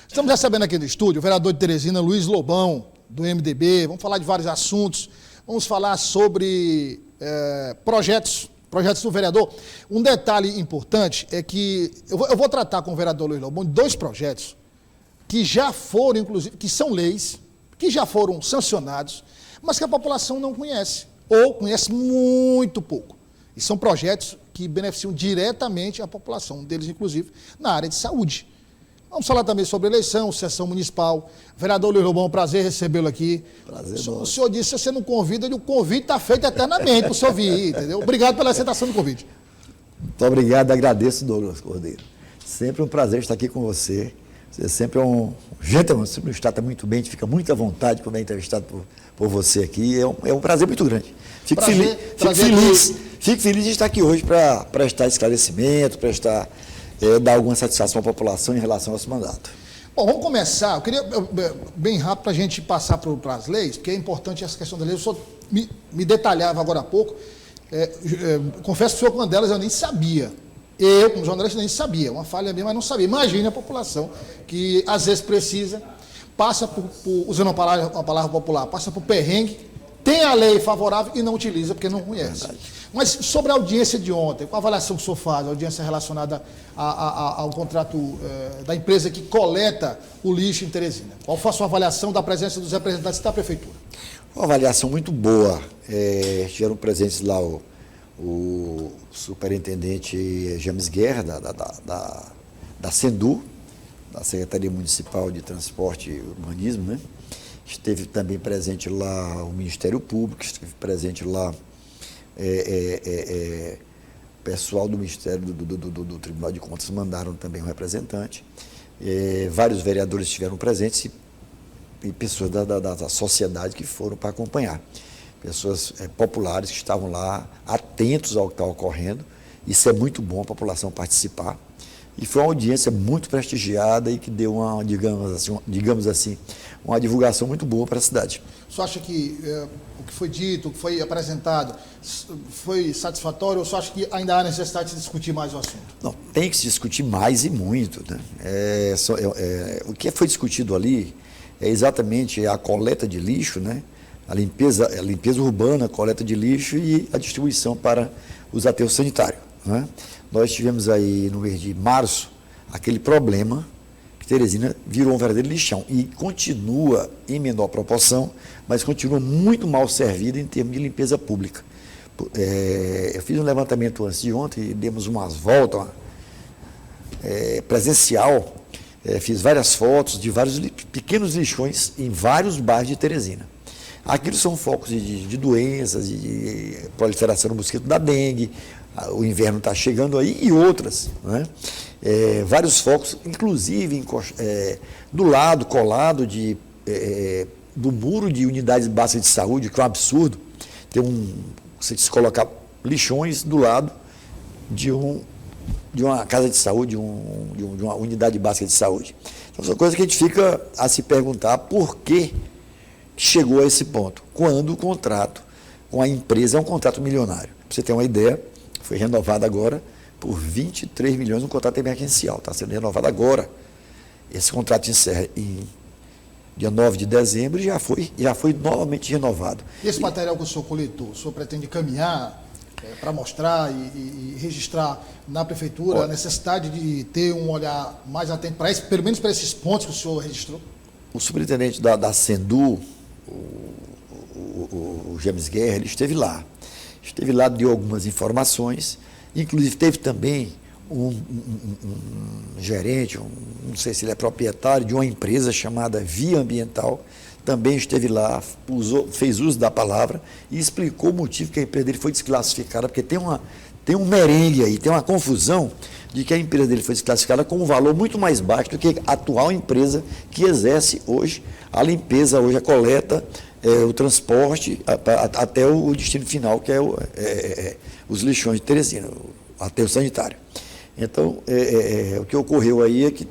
Estamos recebendo aqui no estúdio o vereador de Teresina, Luiz Lobão, do MDB. Vamos falar de vários assuntos. Vamos falar sobre projetos do vereador. Um detalhe importante é que eu vou tratar com o vereador Luiz Lobão de dois projetos que já foram, inclusive, que são leis, que já foram sancionados, mas que a população não conhece, ou conhece muito pouco. E são projetos que beneficiam diretamente a população, um deles, inclusive, na área de saúde. Vamos falar também sobre eleição, sessão municipal. Vereador Luiz Lobão, prazer recebê-lo aqui. Prazer, o senhor disse que se você não convida, o convite está feito eternamente para o senhor vir, entendeu? Obrigado pela aceitação do convite. Muito obrigado, agradeço, Douglas Cordeiro. Sempre um prazer estar aqui com você. Você sempre é um gentleman, sempre nos trata muito bem, a gente fica muito à vontade quando é entrevistado por você aqui. É um prazer muito grande. Fico feliz de estar aqui hoje para prestar esclarecimento, dar alguma satisfação à população em relação ao nosso mandato. Bom, vamos começar. Eu queria, bem rápido, para a gente passar para as leis, porque é importante essa questão das leis. O senhor me detalhava agora há pouco. Confesso que o senhor, uma delas, eu nem sabia. Eu, como jornalista, nem sabia. Uma falha minha, mas não sabia. Imagine a população que, às vezes, precisa, passa usando uma palavra popular, passa por perrengue, tem a lei favorável e não utiliza, porque não conhece. Verdade. Mas sobre a audiência de ontem, qual a avaliação que o senhor faz, a audiência relacionada ao contrato da empresa que coleta o lixo em Teresina? Qual foi a sua avaliação da presença dos representantes da prefeitura? Uma avaliação muito boa. Estiveram presentes lá o superintendente James Guerra, da Sendu, da Secretaria Municipal de Transporte e Urbanismo, né? Esteve também presente lá o Ministério Público, esteve presente lá pessoal do Ministério do Tribunal de Contas mandaram também um representante. Vários vereadores estiveram presentes e pessoas da sociedade que foram para acompanhar. Pessoas populares que estavam lá atentos ao que está ocorrendo. Isso é muito bom a população participar. E foi uma audiência muito prestigiada e que deu uma, digamos assim, uma divulgação muito boa para a cidade. O senhor acha que o que foi dito, o que foi apresentado, foi satisfatório ou o senhor acha que ainda há necessidade de se discutir mais o assunto? Não, tem que se discutir mais e muito, né? O que foi discutido ali é exatamente a coleta de lixo, né? A limpeza urbana, a coleta de lixo e a distribuição para os aterros sanitários, né? Nós tivemos aí no mês de março aquele problema que Teresina virou um verdadeiro lixão e continua em menor proporção, mas continua muito mal servida em termos de limpeza pública. Eu fiz um levantamento antes de ontem e demos umas voltas presencial, fiz várias fotos de vários pequenos lixões em vários bairros de Teresina. Aquilo são focos de doenças, de proliferação do mosquito da dengue, o inverno está chegando aí e outras, né? Vários focos, inclusive do lado, colado do muro de unidades básicas de saúde, que é um absurdo, você se colocar lixões do lado de uma casa de saúde, de uma unidade básica de saúde. Então, são coisas que a gente fica a se perguntar por que chegou a esse ponto, quando o contrato com a empresa é um contrato milionário. Para você ter uma ideia, foi renovado agora por 23 milhões, um contrato emergencial, está sendo renovado agora. Esse contrato encerra em dia 9 de dezembro e já foi novamente renovado. E esse material que o senhor coletou, o senhor pretende caminhar para mostrar e registrar na prefeitura a necessidade de ter um olhar mais atento para isso, pelo menos para esses pontos que o senhor registrou? O superintendente da Sendu, o James Guerra, ele esteve lá, deu algumas informações, inclusive teve também um gerente, não sei se ele é proprietário de uma empresa chamada Via Ambiental, também esteve lá, fez uso da palavra e explicou o motivo que a empresa dele foi desclassificada, porque tem um merengue aí, tem uma confusão de que a empresa dele foi desclassificada com um valor muito mais baixo do que a atual empresa que exerce hoje a limpeza, hoje a coleta, o transporte até o destino final, que é os lixões de Teresina, o aterro sanitário. Então, o que ocorreu aí é que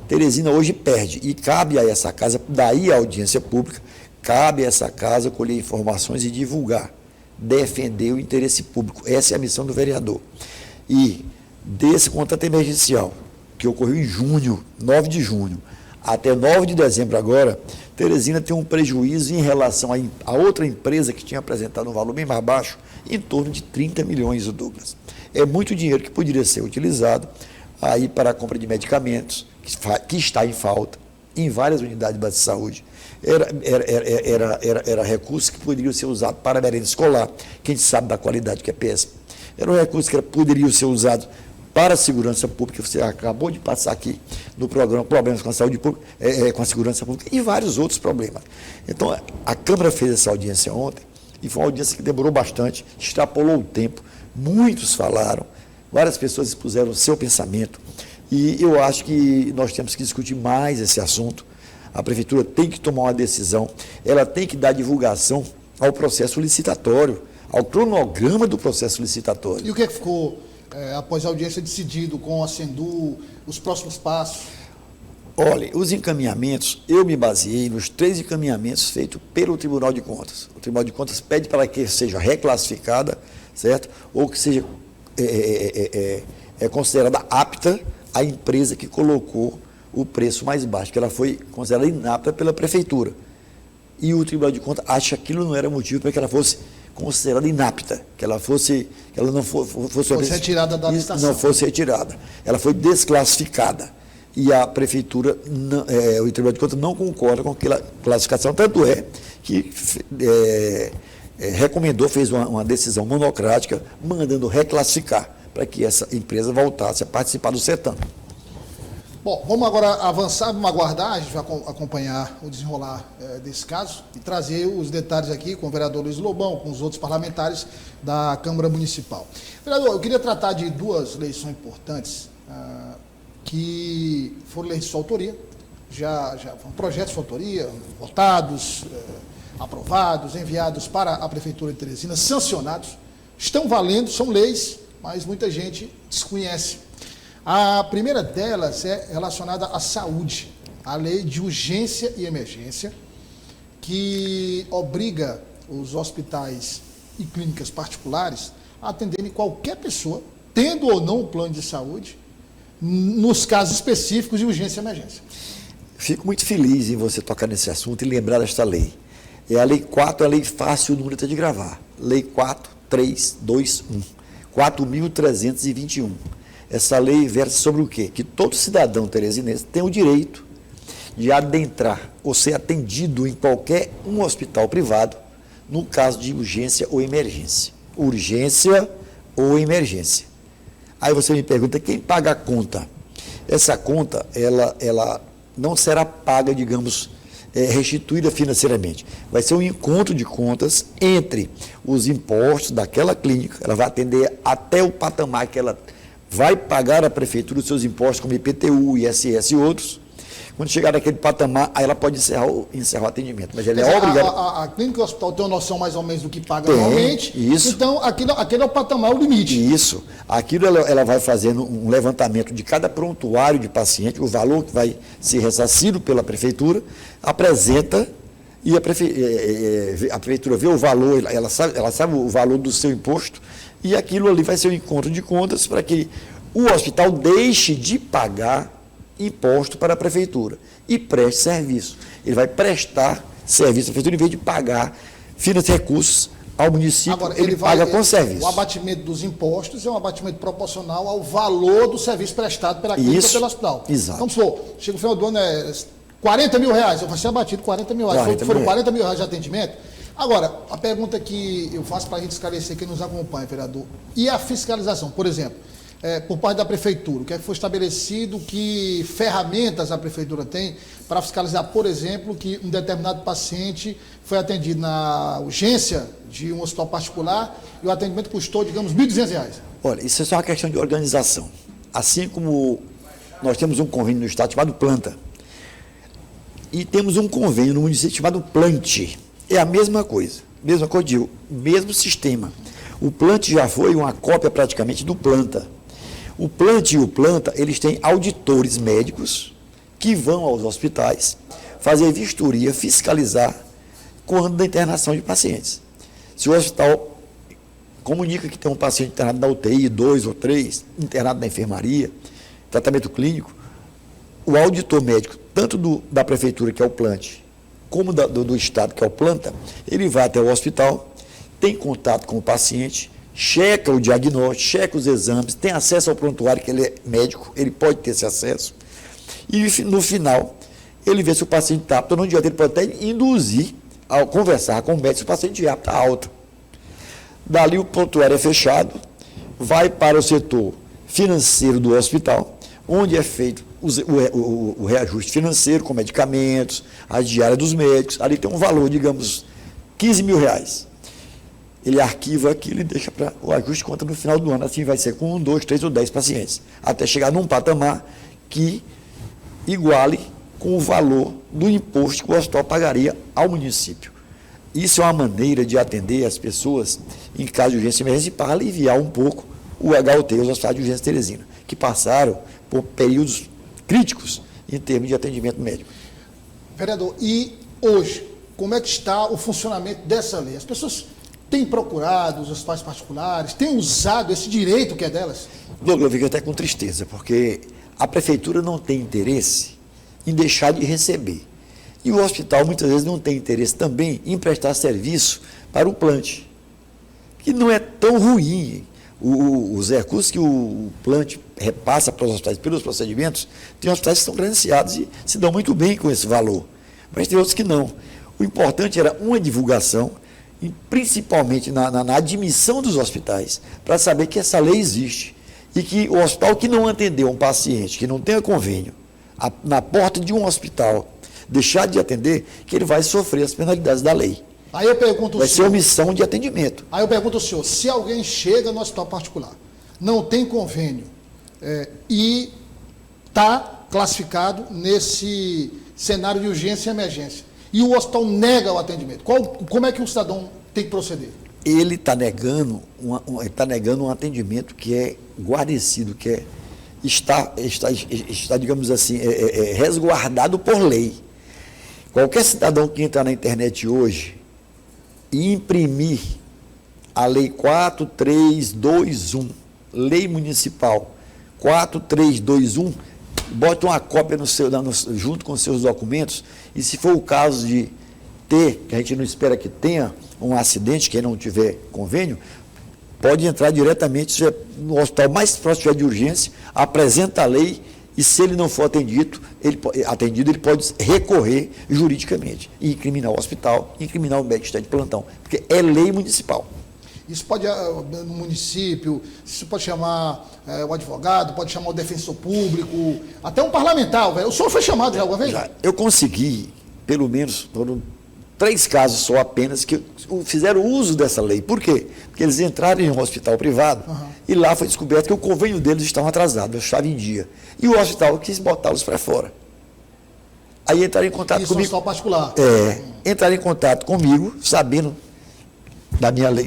Teresina hoje perde e cabe a essa casa, daí a audiência pública, cabe a essa casa colher informações e divulgar, defender o interesse público. Essa é a missão do vereador. E desse contrato emergencial, que ocorreu em junho, 9 de junho, Até 9 de dezembro agora, Teresina tem um prejuízo em relação a outra empresa que tinha apresentado um valor bem mais baixo, em torno de 30 milhões, Douglas. É muito dinheiro que poderia ser utilizado aí para a compra de medicamentos, que está em falta em várias unidades de saúde. Era recurso que poderiam ser usados para a merenda escolar, que a gente sabe da qualidade que é péssima. Era um recurso que poderiam ser usados para a segurança pública, você acabou de passar aqui no programa Problemas com a Saúde Pública, com a Segurança Pública e vários outros problemas. Então, a Câmara fez essa audiência ontem e foi uma audiência que demorou bastante, extrapolou o tempo, muitos falaram, várias pessoas expuseram o seu pensamento e eu acho que nós temos que discutir mais esse assunto. A Prefeitura tem que tomar uma decisão, ela tem que dar divulgação ao processo licitatório, ao cronograma do processo licitatório. E o que ficou, após a audiência, decidido com a Sendu, os próximos passos? Olha, os encaminhamentos, eu me baseei nos 3 encaminhamentos feitos pelo Tribunal de Contas. O Tribunal de Contas pede para que seja reclassificada, certo? Ou que seja considerada apta a empresa que colocou o preço mais baixo, que ela foi considerada inapta pela Prefeitura. E o Tribunal de Contas acha que aquilo não era motivo para que ela fosse considerada inapta, que ela não fosse retirada da licitação. Não fosse retirada. Ela foi desclassificada. E a Prefeitura, o Tribunal de Contas não concorda com aquela classificação, tanto é que fez uma decisão monocrática, mandando reclassificar, para que essa empresa voltasse a participar do certame. Bom, vamos agora avançar, vamos aguardar, a gente vai acompanhar o desenrolar desse caso e trazer os detalhes aqui com o vereador Luiz Lobão, com os outros parlamentares da Câmara Municipal. Vereador, eu queria tratar de 2 leis que são importantes, que foram leis de sua autoria, já foram projetos de sua autoria, votados, aprovados, enviados para a Prefeitura de Teresina, sancionados, estão valendo, são leis, mas muita gente desconhece. A primeira delas é relacionada à saúde, a lei de urgência e emergência, que obriga os hospitais e clínicas particulares a atenderem qualquer pessoa, tendo ou não um plano de saúde, nos casos específicos de urgência e emergência. Fico muito feliz em você tocar nesse assunto e lembrar desta lei. É a Lei 4, a lei fácil, o número de gravar. Lei 4321, 4.321. Essa lei versa sobre o quê? Que todo cidadão teresinense tem o direito de adentrar ou ser atendido em qualquer um hospital privado no caso de urgência ou emergência. Urgência ou emergência. Aí você me pergunta, quem paga a conta? Essa conta, ela não será paga, digamos, restituída financeiramente. Vai ser um encontro de contas entre os impostos daquela clínica, ela vai atender até o patamar que ela vai pagar à Prefeitura os seus impostos, como IPTU, ISS e outros. Quando chegar naquele patamar, aí ela pode encerrar o atendimento. Mas ela é obrigada. A clínica e o hospital tem uma noção mais ou menos do que paga normalmente. Isso. Então, aquele é o patamar, o limite. Isso. Aquilo ela vai fazendo um levantamento de cada prontuário de paciente, o valor que vai ser ressarcido pela Prefeitura, apresenta e a Prefeitura vê o valor, ela sabe o valor do seu imposto, e aquilo ali vai ser um encontro de contas para que o hospital deixe de pagar imposto para a Prefeitura e preste serviço. Ele vai prestar serviço à Prefeitura em vez de pagar recursos ao município. Agora, ele paga com serviço. O abatimento dos impostos é um abatimento proporcional ao valor do serviço prestado pela clínica ou pelo hospital. Exato. Vamos supor, chega o final do ano, 40 mil reais, eu vou ser abatido 40 mil reais. Foram 40 mil reais de atendimento. Agora, a pergunta que eu faço para a gente esclarecer quem nos acompanha, vereador, e a fiscalização, por exemplo, por parte da Prefeitura, o que é que foi estabelecido, que ferramentas a Prefeitura tem para fiscalizar, por exemplo, que um determinado paciente foi atendido na urgência de um hospital particular e o atendimento custou, digamos, R$ 1.200. Olha, isso é só uma questão de organização. Assim como nós temos um convênio no Estado chamado Planta, e temos um convênio no município chamado Plante. É a mesma coisa, digo, mesmo sistema. O Plante já foi uma cópia praticamente do Planta. O Plante e o Planta, eles têm auditores médicos que vão aos hospitais fazer vistoria, fiscalizar quando da internação de pacientes. Se o hospital comunica que tem um paciente internado na UTI, 2 ou 3, internado na enfermaria, tratamento clínico, o auditor médico tanto da prefeitura, que é o plante, como do Estado, que é o planta, ele vai até o hospital, tem contato com o paciente, checa o diagnóstico, checa os exames, tem acesso ao prontuário, que ele é médico, ele pode ter esse acesso, e no final, ele vê se o paciente está apto. Não adianta, ele pode até induzir, ao conversar com o médico, se o paciente é apto, está alto. Dali o prontuário é fechado, vai para o setor financeiro do hospital, onde é feito o reajuste financeiro com medicamentos, as diárias dos médicos. Ali tem um valor, digamos, R$15 mil. Ele arquiva aquilo e deixa para o ajuste de conta no final do ano. Assim vai ser com 1, 2, 3 ou 10 pacientes, até chegar num patamar que iguale com o valor do imposto que o hospital pagaria ao município. Isso é uma maneira de atender as pessoas em caso de urgência e emergência para aliviar um pouco o HUT, os hospitais de urgência Teresina, que passaram por períodos críticos em termos de atendimento médico. Vereador, e hoje, como é que está o funcionamento dessa lei? As pessoas têm procurado os hospitais particulares, têm usado esse direito que é delas? Douglas, eu fico até com tristeza, porque a prefeitura não tem interesse em deixar de receber. E o hospital, muitas vezes, não tem interesse também em prestar serviço para o plante, que não é tão ruim. Os recursos que o plante repassa para os hospitais pelos procedimentos, tem hospitais que são credenciados e se dão muito bem com esse valor, mas tem outros que não. O importante era uma divulgação, e principalmente na admissão dos hospitais, para saber que essa lei existe e que o hospital que não atendeu um paciente, que não tenha convênio, na porta de um hospital, deixar de atender, que ele vai sofrer as penalidades da lei. Aí eu pergunto vai ser omissão de atendimento. Aí eu pergunto ao senhor, se alguém chega no hospital particular, não tem convênio e está classificado nesse cenário de urgência e emergência, e o hospital nega o atendimento, como é que o cidadão tem que proceder? Ele está negando um atendimento que é guarnecido, que está, digamos assim, resguardado por lei. Qualquer cidadão que entrar na internet hoje e imprimir a Lei 4321, Lei Municipal 4321, bote uma cópia junto com seus documentos, e se for o caso de ter, que a gente não espera que tenha, um acidente, quem não tiver convênio, pode entrar diretamente no hospital mais próximo de urgência, apresenta a lei, e se ele não for atendido, ele pode recorrer juridicamente e incriminar o hospital, incriminar o médico que está de plantão, porque é lei municipal. Isso pode, no município, isso pode chamar o advogado, pode chamar o defensor público, até um parlamentar. O senhor foi chamado já alguma vez? Já. Eu consegui, pelo menos, foram 3 casos só apenas que fizeram uso dessa lei. Por quê? Porque eles entraram em um hospital privado e lá foi descoberto que o convênio deles estava atrasado, eu estava em dia. E o hospital quis botá-los para fora. Aí entraram em contato comigo. Isso é hospital particular. Entraram em contato comigo, sabendo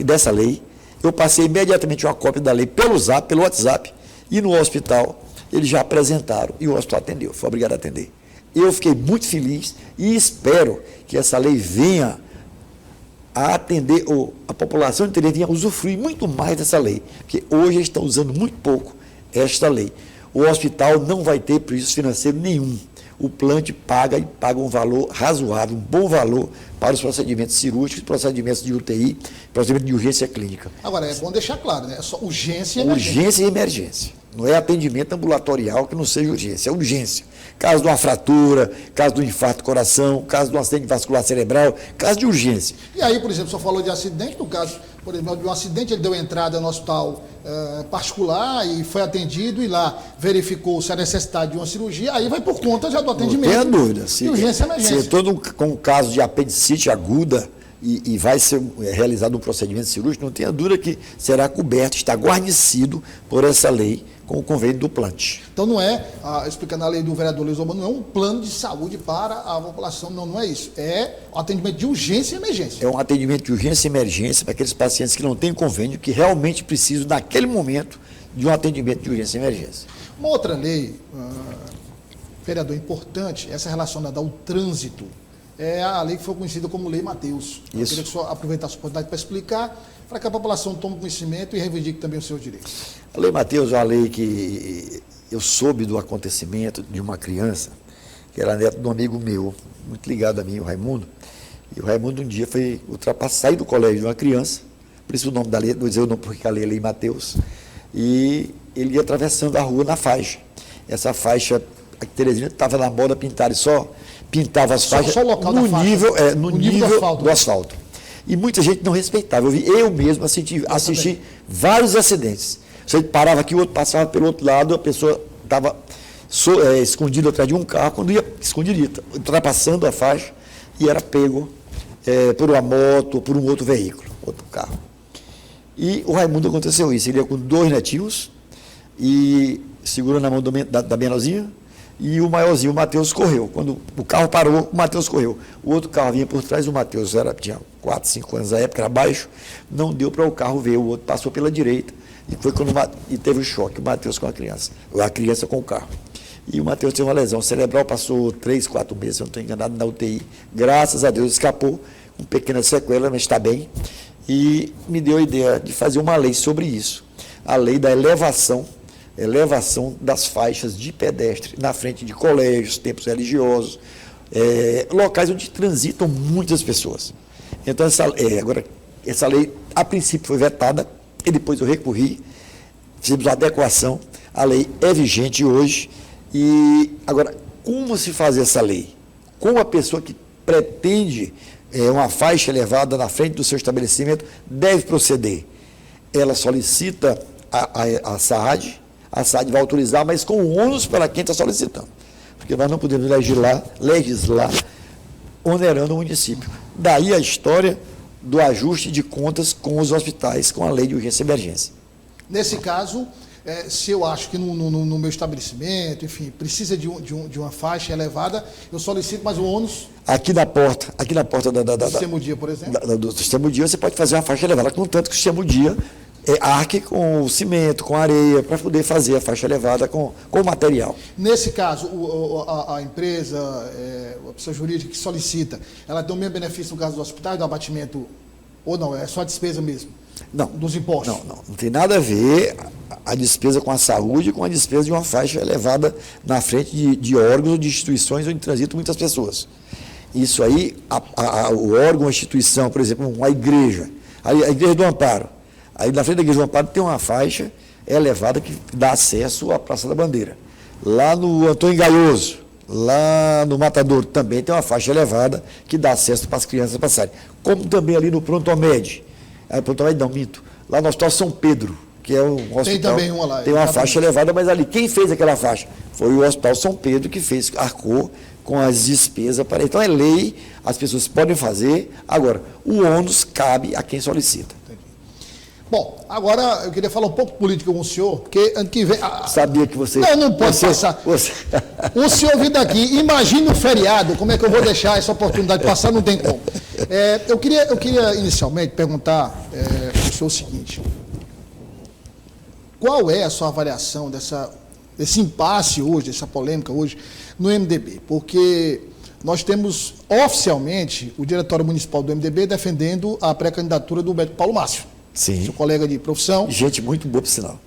dessa lei. Eu passei imediatamente uma cópia da lei pelo WhatsApp, e no hospital eles já apresentaram e o hospital atendeu, foi obrigado a atender. Eu fiquei muito feliz e espero que essa lei venha a atender, ou a população de Teresina venha usufruir muito mais dessa lei, porque hoje eles estão usando muito pouco esta lei. O hospital não vai ter prejuízo financeiro nenhum. O plante paga um valor razoável, um bom valor para os procedimentos cirúrgicos, procedimentos de UTI, procedimentos de urgência clínica. Agora, é bom deixar claro, né? É só urgência e emergência. Urgência e emergência. Não é atendimento ambulatorial que não seja urgência, é urgência. Caso de uma fratura, caso de um infarto do coração, caso de um acidente vascular cerebral, caso de urgência. E aí, por exemplo, o senhor falou de acidente, no caso, por exemplo, de um acidente, ele deu entrada no hospital particular e foi atendido, e lá verificou-se a necessidade de uma cirurgia, aí vai por conta já do atendimento. Não tenha dúvida. De urgência e emergência. Se todo com um caso de apendicite aguda e vai ser realizado um procedimento cirúrgico, não tenha dúvida que será coberto, está guarnecido por essa lei, com o convênio do plante. Então não é, explicando a lei do vereador Luiz Romano, não é um plano de saúde para a população, não é isso. É um atendimento de urgência e emergência. É um atendimento de urgência e emergência para aqueles pacientes que não têm convênio, que realmente precisam, naquele momento, de um atendimento de urgência e emergência. Uma outra lei, vereador, importante, essa relacionada ao trânsito, é a lei que foi conhecida como Lei Mateus. Eu queria que o senhor aproveitasse a oportunidade para explicar, para que a população tome conhecimento e reivindique também os seus direitos. A Lei Mateus é uma lei que eu soube do acontecimento de uma criança que era neto de um amigo meu, muito ligado a mim, o Raimundo. E o Raimundo um dia foi sair do colégio de uma criança, por isso o nome da lei, vou dizer o nome porque a lei é Lei Mateus, e ele ia atravessando a rua na faixa. Essa faixa, a Teresina estava na moda pintar e só pintava as faixas só o local no da faixa, nível, no nível do asfalto. E muita gente não respeitava. Eu mesmo assisti vários acidentes. Você parava aqui, o outro passava pelo outro lado, a pessoa estava escondida atrás de um carro, quando ia escondida, ultrapassando a faixa, e era pego por uma moto ou por um outro veículo, outro carro. E o Raimundo aconteceu isso. Ele ia com 2 netinhos e segurando a mão da menorzinha, e o maiorzinho, o Matheus, correu. Quando o carro parou, o Matheus correu. O outro carro vinha por trás, o Matheus tinha 4, 5 anos na época, era baixo, não deu para o carro ver, o outro passou pela direita, e foi quando teve o choque, o Matheus com a criança com o carro. E o Matheus teve uma lesão cerebral, passou 3, 4 meses, se eu não estou enganado, na UTI. Graças a Deus escapou, com pequena sequela, mas está bem. E me deu a ideia de fazer uma lei sobre isso. A lei da elevação das faixas de pedestre na frente de colégios, templos religiosos, locais onde transitam muitas pessoas. Então, essa lei, a princípio, foi vetada, e depois eu recorri, fizemos uma adequação, a lei é vigente hoje, e agora, como se faz essa lei? Como a pessoa que pretende uma faixa elevada na frente do seu estabelecimento deve proceder? Ela solicita a SAAD vai autorizar, mas com ônus para quem está solicitando, porque nós não podemos legislar onerando o município. Daí a história do ajuste de contas com os hospitais, com a lei de urgência e emergência. Nesse caso, se eu acho que no meu estabelecimento, enfim, precisa de uma faixa elevada, eu solicito mais um ônus. Aqui na porta do Sistema Dia, por exemplo. Do Sistema Dia, você pode fazer uma faixa elevada, contanto que o Sistema Dia arque com o cimento, com a areia, para poder fazer a faixa elevada com o material. Nesse caso, a empresa, a pessoa jurídica que solicita, ela tem o mesmo benefício no caso do hospital e do abatimento, ou não? É só a despesa mesmo? Não. Dos impostos? Não tem nada a ver a despesa com a saúde com a despesa de uma faixa elevada na frente de órgãos ou de instituições onde transitam muitas pessoas. Isso aí, o órgão, a instituição, por exemplo, uma igreja, a Igreja do Amparo. Aí na frente da Igreja do Amparo tem uma faixa elevada que dá acesso à Praça da Bandeira. Lá no Antônio Gaioso, lá no Matadouro, também tem uma faixa elevada que dá acesso para as crianças passarem. Como também ali no Pronto-Med. Pronto-Med não, minto. Lá no Hospital São Pedro, que é um hospital. Tem também uma lá. Tem uma faixa elevada, mas ali, quem fez aquela faixa? Foi o Hospital São Pedro que arcou com as despesas. Então é lei, as pessoas podem fazer. Agora, o ônus cabe a quem solicita. Bom, agora eu queria falar um pouco política com o senhor, porque ano que vem... Sabia que você... Não pode passar. O senhor vindo aqui, imagine um feriado, como é que eu vou deixar essa oportunidade passar? Não tem como. Eu queria inicialmente perguntar para o senhor o seguinte: qual é a sua avaliação desse impasse hoje, dessa polêmica hoje no MDB? Porque nós temos oficialmente o Diretório Municipal do MDB defendendo a pré-candidatura do Beto Paulo Márcio. Sim. Seu colega de profissão. Gente muito boa, por sinal.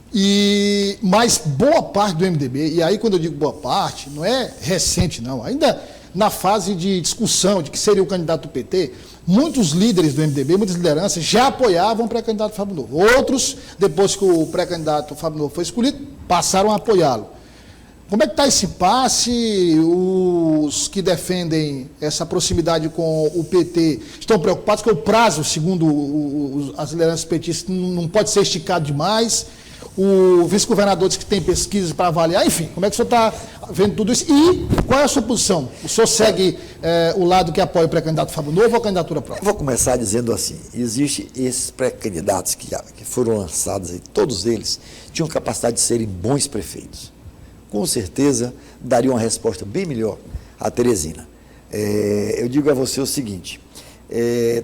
Mas boa parte do MDB, e aí quando eu digo boa parte, não é recente não, ainda na fase de discussão de que seria o candidato do PT, muitos líderes do MDB, muitas lideranças já apoiavam o pré-candidato Fábio Novo. Outros, depois que o pré-candidato Fábio Novo foi escolhido, passaram a apoiá-lo. Como é que está esse impasse? Os que defendem essa proximidade com o PT estão preocupados que o prazo, segundo as lideranças petistas, não pode ser esticado demais. O vice-governador diz que tem pesquisas para avaliar. Enfim, como é que o senhor está vendo tudo isso? E qual é a sua posição? O senhor segue o lado que apoia o pré-candidato Fábio Novo ou a candidatura própria? Eu vou começar dizendo assim: existem esses pré-candidatos que foram lançados, e todos eles tinham capacidade de serem bons prefeitos. Com certeza daria uma resposta bem melhor a Teresina. Eu digo a você o seguinte: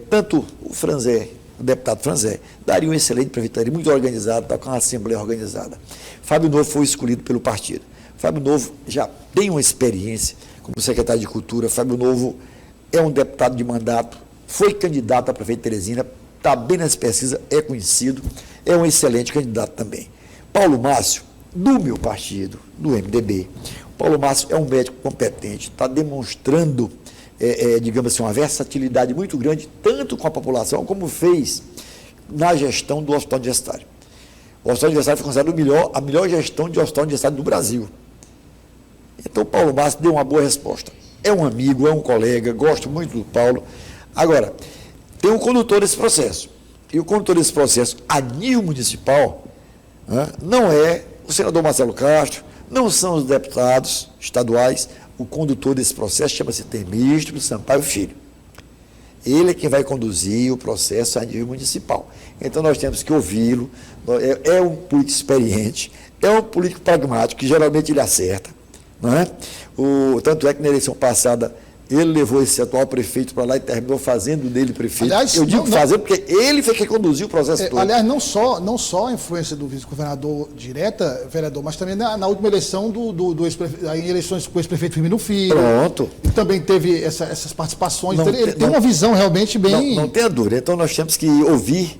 tanto o Franzé, o deputado Franzé, daria um excelente prefeito, muito organizado, está com uma assembleia organizada. Fábio Novo foi escolhido pelo partido. Fábio Novo já tem uma experiência como secretário de Cultura. Fábio Novo é um deputado de mandato, foi candidato a prefeito de Teresina, está bem nas pesquisas, é conhecido, é um excelente candidato também. Paulo Márcio, do meu partido, do MDB. Paulo Márcio é um médico competente, está demonstrando, digamos assim, uma versatilidade muito grande, tanto com a população, como fez na gestão do hospital universitário. O hospital universitário foi considerado a melhor gestão de hospital universitário do Brasil. Então, o Paulo Márcio deu uma boa resposta. É um amigo, é um colega, gosto muito do Paulo. Agora, tem um condutor desse processo. E o condutor desse processo, a nível municipal, né, não é o senador Marcelo Castro, não são os deputados estaduais. O condutor desse processo chama-se Temístoclo Sampaio Filho. Ele é quem vai conduzir o processo a nível municipal. Então, nós temos que ouvi-lo. É um político experiente, é um político pragmático, que geralmente ele acerta. Não é? Tanto é que na eleição passada ele levou esse atual prefeito para lá e terminou fazendo dele prefeito. Aliás, eu digo fazendo porque ele foi quem conduziu o processo todo. Aliás, não só a influência do vice-governador direta, vereador, mas também na última eleição em eleições com o ex-prefeito Firmino Filho. Pronto. E também teve essas participações. Ele tem uma visão realmente bem... Não tenha dúvida. Então nós temos que ouvir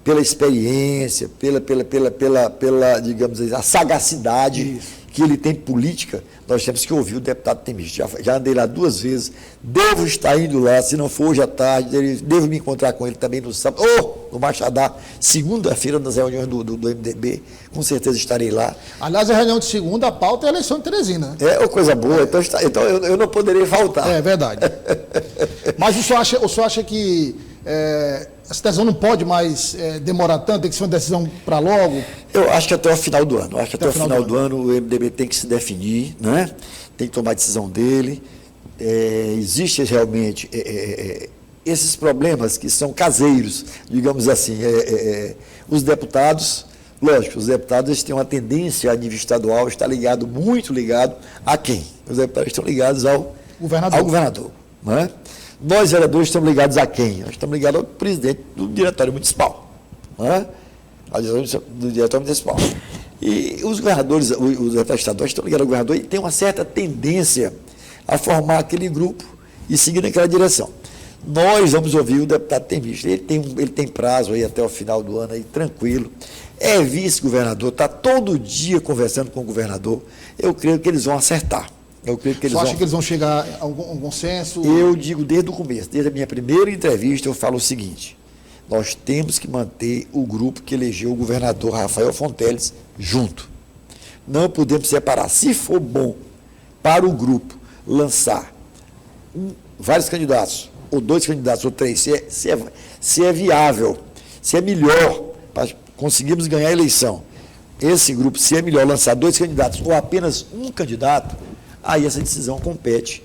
pela experiência, pela digamos assim, a sagacidade. Isso. Que ele tem política, nós temos que ouvir o deputado Temístoclo. Já andei lá 2 vezes, devo estar indo lá, se não for hoje à tarde, devo me encontrar com ele também no sábado, ou no Machadá, segunda-feira, nas reuniões do MDB, com certeza estarei lá. Aliás, a reunião de segunda, a pauta é a eleição de Teresina. É coisa boa, então eu não poderei faltar. É verdade. Mas o senhor acha que essa decisão não pode mais demorar tanto, tem que ser uma decisão para logo? Eu acho que até o final do ano. Até o final do ano o MDB tem que se definir, né? Tem que tomar a decisão dele. Existem realmente esses problemas que são caseiros, digamos assim. Os deputados, lógico, os deputados eles têm uma tendência a nível estadual, está muito ligado a quem? Os deputados estão ligados ao governador, né? Nós, vereadores, estamos ligados a quem? Nós estamos ligados ao presidente do diretório municipal, né? Do diretório municipal. E os governadores, os deputados estaduais estão ligados ao governador e tem uma certa tendência a formar aquele grupo e seguir naquela direção. Nós vamos ouvir o deputado Temístoclo. Ele tem prazo aí até o final do ano, aí, tranquilo. É vice-governador, está todo dia conversando com o governador. Eu creio que eles vão acertar. Você acha que eles vão chegar a algum consenso? Eu digo desde o começo, desde a minha primeira entrevista, eu falo o seguinte: nós temos que manter o grupo que elegeu o governador Rafael Fonteles junto. Não podemos separar. Se for bom para o grupo lançar vários candidatos, ou 2 candidatos, ou 3, se é viável, se é melhor para conseguirmos ganhar a eleição, esse grupo, se é melhor lançar 2 candidatos ou apenas um candidato, aí essa decisão compete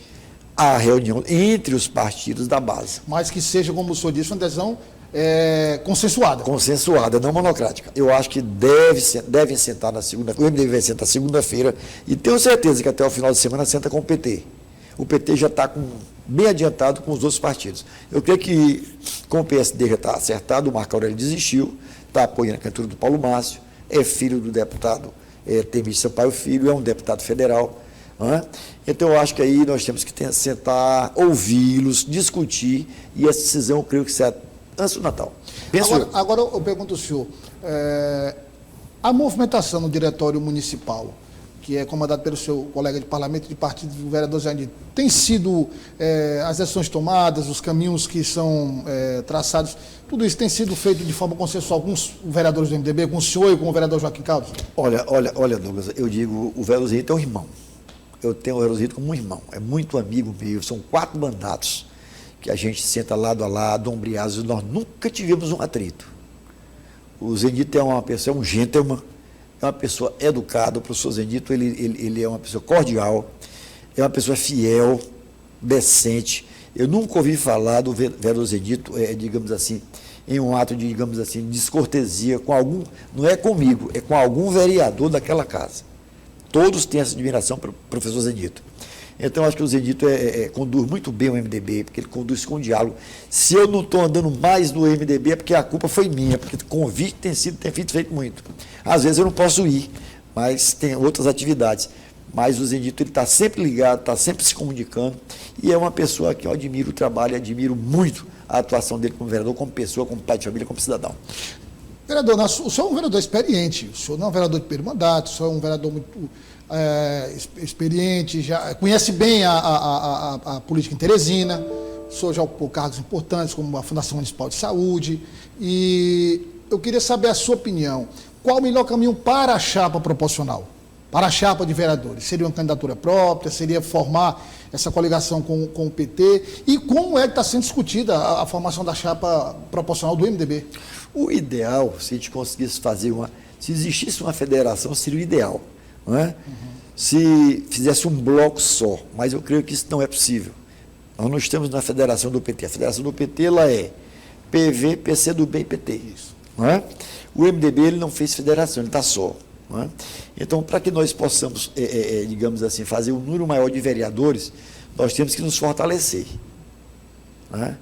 à reunião entre os partidos da base. Mas que seja, como o senhor disse, uma decisão consensuada. Consensuada, não monocrática. Eu acho que devem sentar na segunda, o MDB vai sentar segunda-feira e tenho certeza que até o final de semana senta com o PT. O PT já está bem adiantado com os outros partidos. Eu creio que com o PSD já está acertado, o Marco Aurélio desistiu, está apoiando a candidatura do Paulo Márcio, é filho do deputado Temístoclo Sampaio Filho, é um deputado federal. Então, eu acho que aí nós temos que sentar, ouvi-los, discutir, e essa decisão eu creio que será antes do Natal. Agora eu pergunto ao senhor, a movimentação no diretório municipal, que é comandado pelo seu colega de parlamento de partido, o vereador Zé Nito, tem sido as ações tomadas, os caminhos que são traçados, tudo isso tem sido feito de forma consensual com os vereadores do MDB, com o senhor e com o vereador Joaquim Carlos? Olha, Douglas, eu digo, o vereador Zé Nito é um irmão. Eu tenho o vereador Zé Nito como um irmão, é muito amigo meu, são 4 mandatos que a gente senta lado a lado, ombreados, nós nunca tivemos um atrito. O Zé Nito é uma pessoa, um gentleman, é uma pessoa educada. O professor Zé Nito, ele é uma pessoa cordial, é uma pessoa fiel, decente. Eu nunca ouvi falar do vereador Zé Nito, digamos assim, em um ato de, digamos assim, descortesia com algum, não é comigo, é com algum vereador daquela casa. Todos têm essa admiração para o professor Zé Nito. Então, acho que o Zé Nito conduz muito bem o MDB, porque ele conduz com diálogo. Se eu não estou andando mais no MDB, é porque a culpa foi minha, porque o convite tem feito muito. Às vezes eu não posso ir, mas tem outras atividades. Mas o Zé Nito está sempre ligado, está sempre se comunicando, e é uma pessoa que eu admiro o trabalho, admiro muito a atuação dele como vereador, como pessoa, como pai de família, como cidadão. Vereador, o senhor é um vereador experiente, o senhor não é um vereador de primeiro mandato, o senhor é um vereador muito experiente, já conhece bem a política em Teresina, o senhor já ocupou cargos importantes, como a Fundação Municipal de Saúde, e eu queria saber a sua opinião. Qual o melhor caminho para a chapa proporcional? Para a chapa de vereadores? Seria uma candidatura própria? Seria formar essa coligação com o PT? E como é que está sendo discutida a formação da chapa proporcional do MDB? O ideal, se a gente conseguisse fazer se existisse uma federação, seria o ideal, não é? Se fizesse um bloco só, mas eu creio que isso não é possível. Nós não estamos na federação do PT. A federação do PT, ela é PV, PCdoB e PT. Isso. Não é? O MDB, ele não fez federação, ele está só. Não é? Então, para que nós possamos, digamos assim, fazer um número maior de vereadores, nós temos que nos fortalecer. Não é?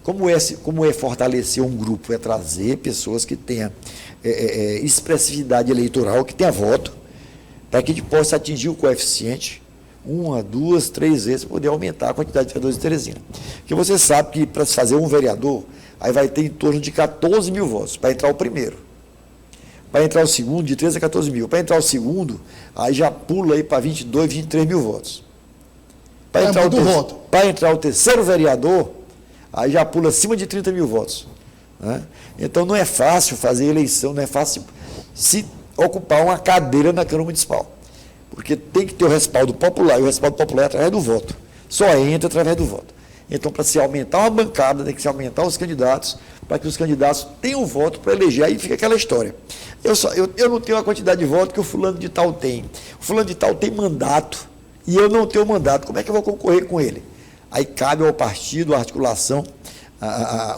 Como é fortalecer um grupo? É trazer pessoas que tenham expressividade eleitoral, que tenham voto, para que a gente possa atingir o coeficiente 1, 2, 3 vezes, poder aumentar a quantidade de vereadores de Teresina. Porque você sabe que para se fazer um vereador, aí vai ter em torno de 14 mil votos, para entrar o primeiro. Para entrar o segundo, de 13 a 14 mil. Para entrar o segundo, aí já pula aí para 22, 23 mil votos. Para entrar o terceiro vereador, aí já pula acima de 30 mil votos. Né? Então não é fácil fazer eleição, não é fácil se ocupar uma cadeira na Câmara Municipal. Porque tem que ter o respaldo popular, e o respaldo popular é através do voto. Só entra através do voto. Então, para se aumentar uma bancada, tem que se aumentar os candidatos, para que os candidatos tenham voto para eleger. Aí fica aquela história. Eu não tenho a quantidade de votos que o fulano de tal tem. O fulano de tal tem mandato, e eu não tenho mandato. Como é que eu vou concorrer com ele? Aí cabe ao partido, a articulação,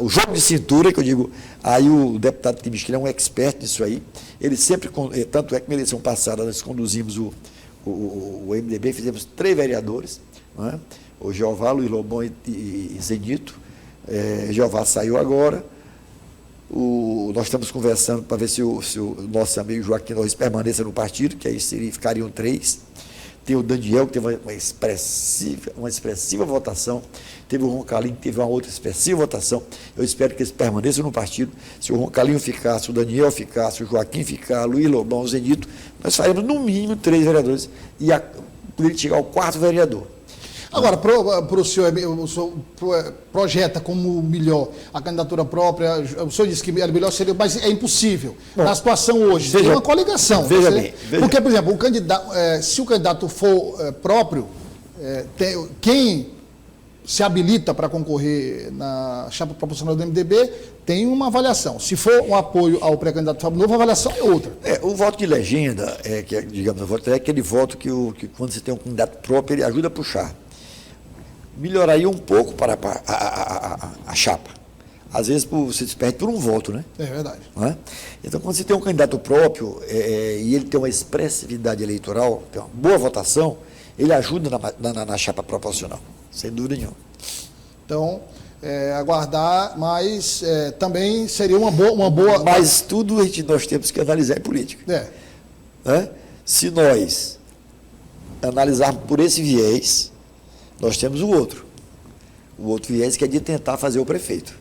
o jogo de cintura, que eu digo, aí o deputado Times, que ele é um expert nisso aí, ele sempre, tanto é que na eleição passada nós conduzimos o MDB, fizemos 3 vereadores, não é? O Jeová, Luiz Lobão e Zenito. Jeová saiu agora. Nós estamos conversando para ver se o nosso amigo Joaquim Norris permaneça no partido, que aí ficariam 3. Tem o Daniel, que teve uma expressiva votação. Teve o Roncalinho, que teve uma outra expressiva votação. Eu espero que eles permaneçam no partido. Se o Roncalinho ficasse, o Daniel ficasse, o Joaquim ficar, o Luiz Lobão, o Zenito, nós faremos no mínimo 3 vereadores e poderia chegar ao 4º vereador. Agora, para o senhor projeta como melhor a candidatura própria, o senhor disse que era melhor, seria, mas é impossível. Bom, na situação hoje, tem uma coligação. Veja bem. Porque, por exemplo, se o candidato for próprio, quem se habilita para concorrer na chapa proporcional do MDB tem uma avaliação. Se for um apoio ao pré-candidato Fábio Novo, a avaliação é outra. O voto de legenda, digamos, o voto é aquele voto que quando você tem um candidato próprio, ele ajuda a puxar. Melhoraria um pouco para a chapa. Às vezes você se perde por um voto, né? É verdade. Não é? Então, quando você tem um candidato próprio e ele tem uma expressividade eleitoral, tem uma boa votação, ele ajuda na chapa proporcional, sem dúvida nenhuma. Então, aguardar, mas também seria uma boa... Mas tudo nós temos que analisar em política. Né? Se nós analisarmos por esse viés, nós temos o outro viés, que é de tentar fazer o prefeito.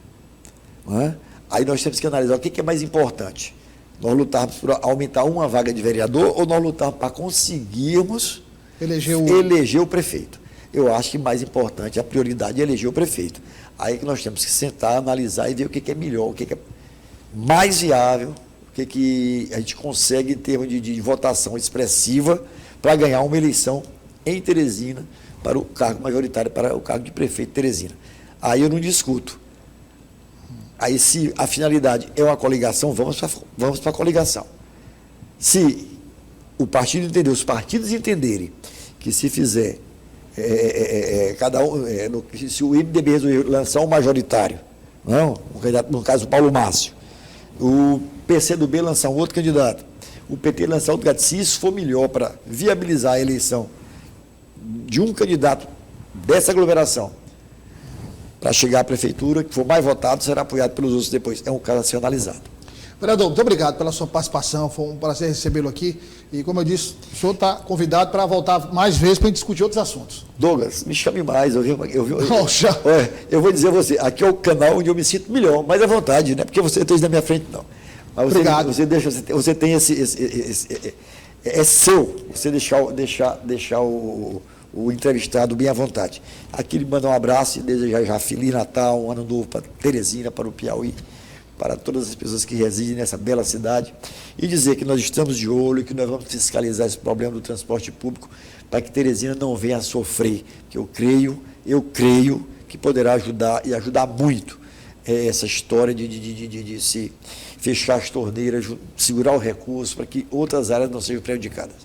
Não é? Aí nós temos que analisar o que é mais importante. Nós lutarmos por aumentar uma vaga de vereador ou nós lutarmos para conseguirmos eleger o prefeito. Eu acho que mais importante, a prioridade é eleger o prefeito. Aí que nós temos que sentar, analisar e ver o que é melhor, o que é mais viável, o que a gente consegue em termos de votação expressiva para ganhar uma eleição em Teresina, para o cargo majoritário, para o cargo de prefeito de Teresina. Aí eu não discuto. Aí, se a finalidade é uma coligação, vamos para a coligação. Se o partido entender, os partidos entenderem que se fizer, se o MDB resolver lançar um majoritário, não, no caso o Paulo Márcio, o PCdoB lançar um outro candidato, o PT lançar outro candidato, se isso for melhor para viabilizar a eleição de um candidato dessa aglomeração para chegar à prefeitura, que for mais votado, será apoiado pelos outros depois. É um caso a ser analisado. Vereador, muito obrigado pela sua participação, foi um prazer recebê-lo aqui. E, como eu disse, o senhor está convidado para voltar mais vezes para a gente discutir outros assuntos. Douglas, me chame mais. Eu vou dizer a você, aqui é o canal onde eu me sinto melhor, mais à vontade, não é porque você esteja na minha frente, não. Mas obrigado. Você tem é seu, você deixar o entrevistado bem à vontade. Aqui ele manda um abraço e desejar já Feliz Natal, um ano novo para Teresina, para o Piauí, para todas as pessoas que residem nessa bela cidade, e dizer que nós estamos de olho e que nós vamos fiscalizar esse problema do transporte público para que Teresina não venha a sofrer, que eu creio que poderá ajudar e ajudar muito essa história de se fechar as torneiras, segurar o recurso para que outras áreas não sejam prejudicadas.